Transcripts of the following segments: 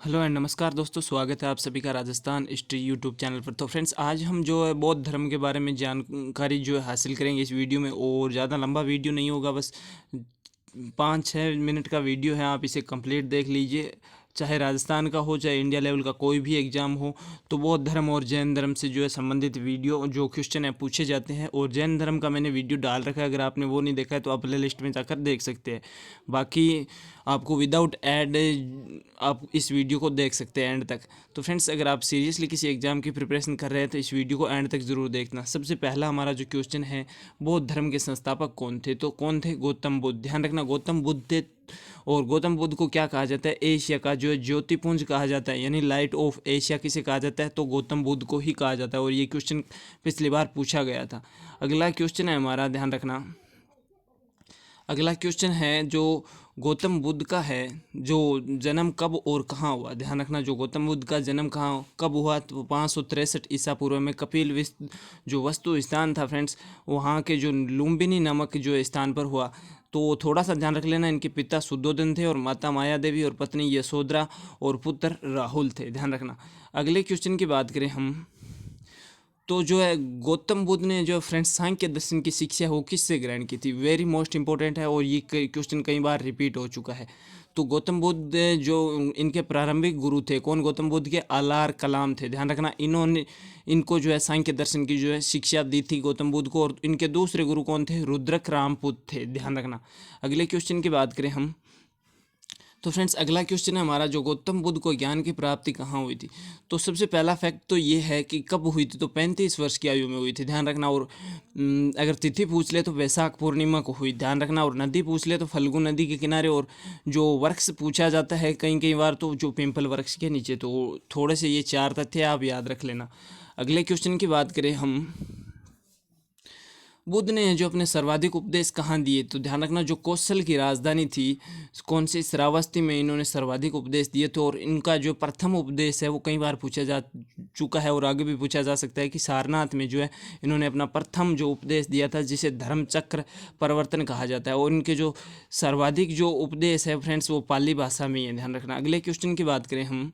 Hello and नमस्कार दोस्तों, स्वागत है आप सभी का राजस्थान हिस्ट्री यूट्यूब चैनल पर। तो फ्रेंड्स, आज हम जो है बौद्ध धर्म के बारे में जानकारी जो है हासिल करेंगे इस वीडियो में। और ज़्यादा लंबा वीडियो नहीं होगा, बस 5-6 मिनट का वीडियो है। आप इसे कंप्लीट देख लीजिए, चाहे राजस्थान का हो चाहे इंडिया लेवल का कोई भी एग्ज़ाम हो। तो बौद्ध धर्म और जैन धर्म से जो है संबंधित वीडियो जो क्वेश्चन है पूछे जाते हैं। और जैन धर्म का मैंने वीडियो डाल रखा है, अगर आपने वो नहीं देखा है तो आप प्ले लिस्ट में जाकर देख सकते हैं। बाकी आपको विदाउट ऐड आप इस वीडियो को देख सकते हैं एंड तक। तो फ्रेंड्स, अगर आप सीरियसली किसी एग्जाम की प्रिपरेशन कर रहे हैं तो इस वीडियो को एंड तक ज़रूर देखना। सबसे पहला हमारा जो क्वेश्चन है, बौद्ध धर्म के संस्थापक कौन थे? तो कौन थे? गौतम बुद्ध। ध्यान रखना, गौतम बुद्ध थे। और गौतम बुद्ध को क्या कहा जाता है? एशिया का जो है ज्योतिपुंज कहा जाता है, यानी लाइट ऑफ एशिया किसे कहा जाता है? तो गौतम बुद्ध को ही कहा जाता है। और ये क्वेश्चन पिछली बार पूछा गया था। अगला क्वेश्चन है हमारा, ध्यान रखना, अगला क्वेश्चन है जो गौतम बुद्ध का है, जो जन्म कब और कहाँ हुआ? ध्यान रखना, जो गौतम बुद्ध का जन्म कहाँ कब हुआ? तो 563 ईसा पूर्व में कपिल जो वस्तु स्थान था फ्रेंड्स, वहाँ के जो लुम्बिनी नामक जो स्थान पर हुआ। तो थोड़ा सा ध्यान रख लेना, इनके पिता शुद्धोधन थे और माता माया देवी और पत्नी यशोधरा और पुत्र राहुल थे। ध्यान रखना। अगले क्वेश्चन की बात करें हम, तो जो है गौतम बुद्ध ने जो फ्रेंड्स सांख्य दर्शन की शिक्षा वो किससे ग्रहण की थी? वेरी मोस्ट इंपॉर्टेंट है और ये क्वेश्चन कई बार रिपीट हो चुका है। तो गौतम बुद्ध जो इनके प्रारंभिक गुरु थे, कौन? गौतम बुद्ध के अलार कलाम थे। ध्यान रखना, इन्होंने इनको जो है सांख्य दर्शन की जो है शिक्षा दी थी गौतम बुद्ध को। और इनके दूसरे गुरु कौन थे? रुद्रक रामपुत थे। ध्यान रखना। अगले क्वेश्चन की बात करें हम, तो फ्रेंड्स अगला क्वेश्चन है हमारा, जो गौतम बुद्ध को ज्ञान की प्राप्ति कहाँ हुई थी? तो सबसे पहला फैक्ट तो ये है कि कब हुई थी, तो 35 वर्ष की आयु में हुई थी। ध्यान रखना। और अगर तिथि पूछ ले तो वैशाख पूर्णिमा को हुई। ध्यान रखना। और नदी पूछ ले तो फल्गु नदी के किनारे। और जो वृक्ष पूछा जाता है कई कई बार तो जो पिंपल वृक्ष के नीचे। तो थोड़े से ये 4 तथ्य आप याद रख लेना। अगले क्वेश्चन की बात करें हम, बुद्ध ने जो अपने सर्वाधिक उपदेश कहाँ दिए? तो ध्यान रखना, जो कौशल की राजधानी थी, कौन सी? श्रावस्ती में इन्होंने सर्वाधिक उपदेश दिए थे। और इनका जो प्रथम उपदेश है वो कई बार पूछा जा चुका है और आगे भी पूछा जा सकता है कि सारनाथ में जो है इन्होंने अपना प्रथम जो उपदेश दिया था, जिसे धर्म चक्र प्रवर्तन कहा जाता है। और इनके जो सर्वाधिक जो उपदेश है फ्रेंड्स वो पाली भाषा में ही है। ध्यान रखना। अगले क्वेश्चन की बात करें हम,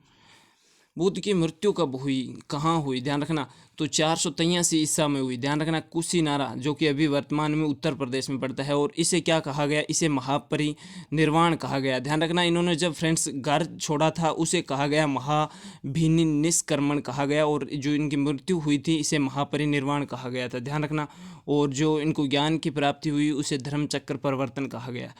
बुद्ध की मृत्यु कब हुई, कहाँ हुई? ध्यान रखना, तो 483 ईसा में हुई। ध्यान रखना, कुशीनारा, जो कि अभी वर्तमान में उत्तर प्रदेश में पड़ता है। और इसे क्या कहा गया? इसे महापरिनिर्वाण कहा गया। ध्यान रखना, इन्होंने जब फ्रेंड्स घर छोड़ा था उसे कहा गया महाभिनिष्क्रमण कहा गया। और जो इनकी मृत्यु हुई थी इसे महापरिनिर्वाण कहा गया था। ध्यान रखना। और जो इनको ज्ञान की प्राप्ति हुई उसे धर्मचक्र परिवर्तन कहा गया।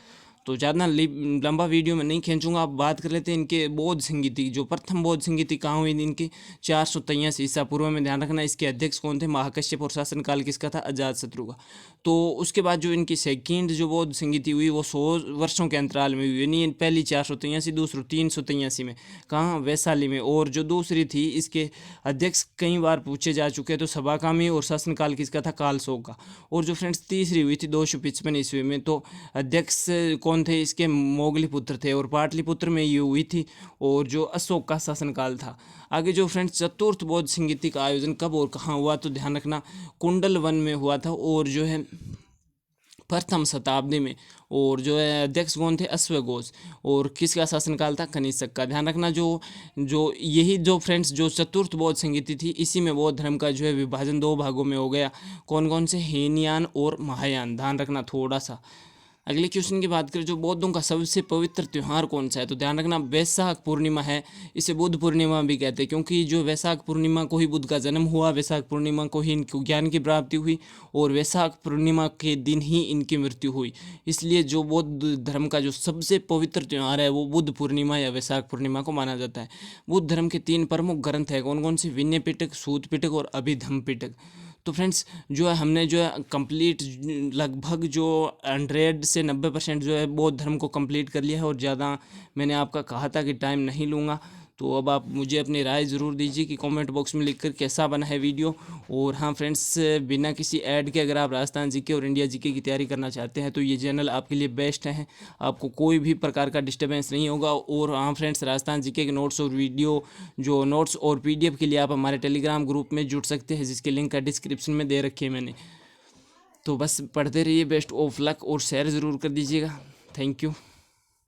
तो ज़्यादा लंबा वीडियो में नहीं खींचूंगा, आप बात कर लेते हैं इनके बौद्ध संगीति। जो प्रथम बौद्ध संगीति कहाँ हुई? इनकी 483 ईसा पूर्व में। ध्यान रखना, इसके अध्यक्ष कौन थे? महाकश्यप। और शासनकाल किसका था? अजातशत्रु का। तो उसके बाद जो इनकी सेकेंड जो बौद्ध संगीति हुई वो 100 वर्षों के अंतराल में हुई। यानी पहली 483, दूसरी 383 में। कहाँ? वैशाली में। और जो दूसरी थी इसके अध्यक्ष कई बार पूछे जा चुके हैं, तो सभाकामी। और शासनकाल किसका था? कालशोक का। और जो फ्रेंड्स तीसरी हुई थी 255 ईस्वी में, तो अध्यक्ष कौन थे इसके? मोगली पुत्र थे। और पाटलिपुत्र में ये हुई थी। और जो अशोक का शासनकाल था। आगे जो फ्रेंड्स चतुर्थ बौद्ध संगीति का आयोजन कब और कहाँ हुआ? तो ध्यान रखना, कुंडल वन में हुआ था। और जो है प्रथम शताब्दी में। और जो है अध्यक्ष कौन थे? अश्वघोष। और किसका शासनकाल था? कनिष्क का। ध्यान रखना, जो जो यही जो फ्रेंड्स जो चतुर्थ बौद्ध संगीति थी, इसी में बौद्ध धर्म का जो है विभाजन 2 भागों में हो गया। कौन कौन से? हीनयान और महायान। ध्यान रखना थोड़ा सा। अगले क्वेश्चन की बात करें, जो बौद्धों का सबसे पवित्र त्यौहार कौन सा है? तो ध्यान रखना, वैशाख पूर्णिमा है। इसे बुद्ध पूर्णिमा भी कहते हैं, क्योंकि जो वैशाख पूर्णिमा को ही बुद्ध का जन्म हुआ, वैशाख पूर्णिमा को ही इनको ज्ञान की प्राप्ति हुई। और वैशाख पूर्णिमा के दिन ही इनकी मृत्यु हुई। इसलिए जो बौद्ध धर्म का जो सबसे पवित्र त्यौहार है वो बुद्ध पूर्णिमा या वैशाख पूर्णिमा को माना जाता है। बुद्ध धर्म के 3 प्रमुख ग्रंथ है, कौन कौन से? विनय पिटक, सूत पिटक और अभिधम्म पिटक। तो फ्रेंड्स जो है हमने जो है कंप्लीट लगभग जो 100 से 90% जो है बौद्ध धर्म को कंप्लीट कर लिया है। और ज़्यादा मैंने आपका कहा था कि टाइम नहीं लूँगा। तो अब आप मुझे अपनी राय ज़रूर दीजिए कि कमेंट बॉक्स में लिखकर कैसा बना है वीडियो। और हाँ फ्रेंड्स, बिना किसी ऐड के अगर आप राजस्थान जीके और इंडिया जीके की तैयारी करना चाहते हैं तो ये चैनल आपके लिए बेस्ट है। आपको कोई भी प्रकार का डिस्टर्बेंस नहीं होगा। और हाँ फ्रेंड्स, राजस्थान जीके के नोट्स और वीडियो जो नोट्स और PDF के लिए आप हमारे टेलीग्राम ग्रुप में जुड़ सकते हैं, जिसके लिंक का डिस्क्रिप्शन में दे रखी है मैंने। तो बस पढ़ते रहिए। बेस्ट ऑफ लक और शेयर ज़रूर कर दीजिएगा। Thank you.